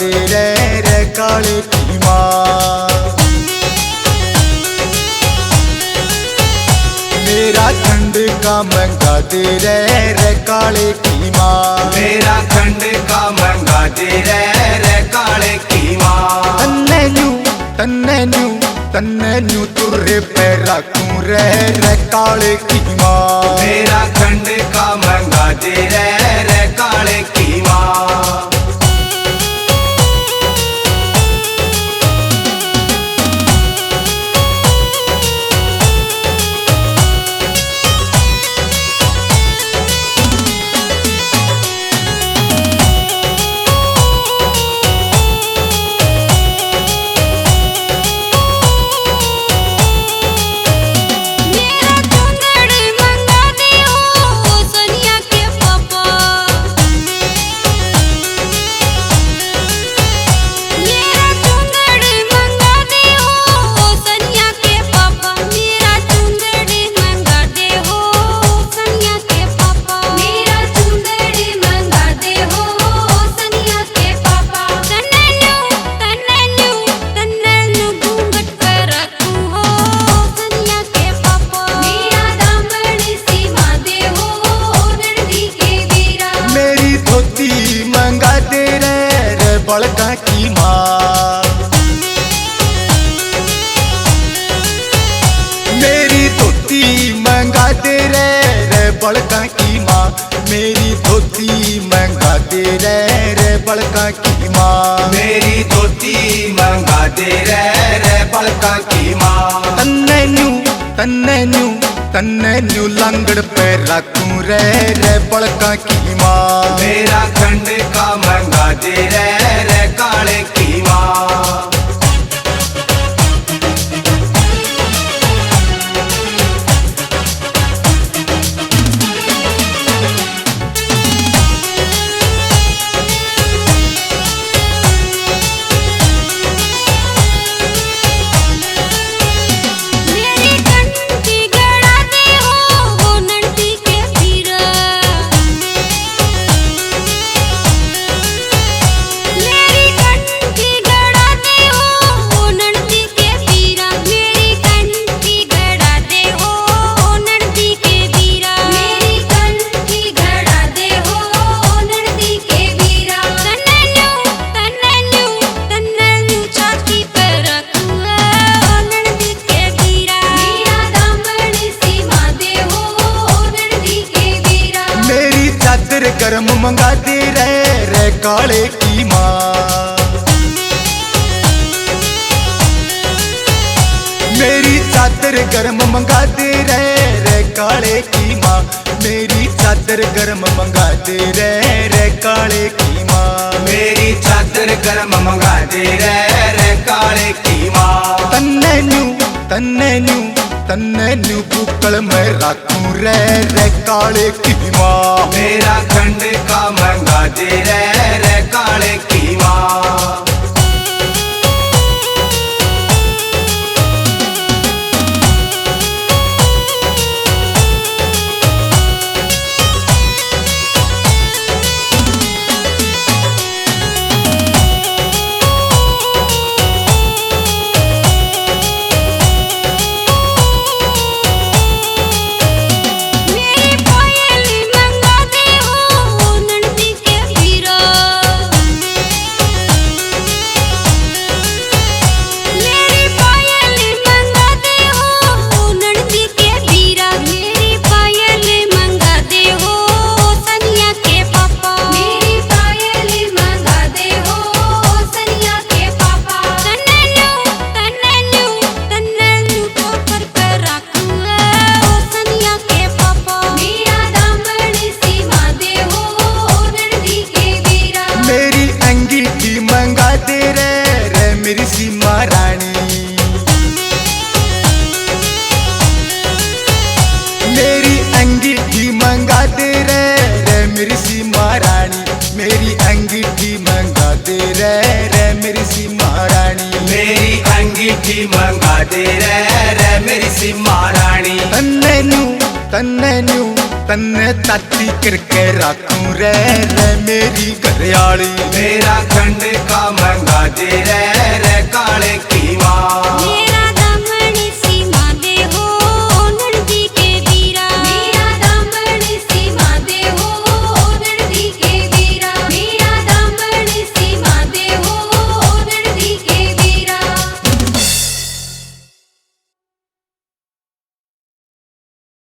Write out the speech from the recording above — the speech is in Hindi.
मंगाते रे काले की माँ। मेरा खंड का मंगाते रे काले की माँ। मेरा खंड का मंगाते रे काले की माँ। तन्ने न्यू तुर्रे पे रखूं रे काले की माँ। मेरा खंड का मंगाते रे काले की माँ। बड़का की माँ। मेरी धोती मंगाते रे बड़का की माँ। मेरी धोती मंगाते रे बड़का की माँ। मेरी धोती मंगाते रे बड़का की माँ। तन्ने न्यू लंगड़ पे रखूं रे बड़का की माँ। मेरा खंड का मंगाते रे काले की माँ। गरम मंगाते रे काले की माँ। मेरी चादर गरम मंगाते रे काले की माँ। मेरी चादर गरम मंगाते रे काले की माँ। मेरी चादर गरम मंगाते रे काले की माँ। तन्ने न्यू बुक्कल में रखूं रे काले की माँ। मेरा खंड का मंगाते रे काले की माँ। मेरी सीमा रानी। मेरी अंगीठी मंगाते रे मेरी सीमा रानी। मेरी अंगीठी मंगाते रे मेरी सीमा रानी। मेरी अंगीठी मंगाते रे मेरी सीमा रानी। तन्ने न्यू तन्ने ताती करके राखूं रे रे मेरी घरयाली। मेरा खंड का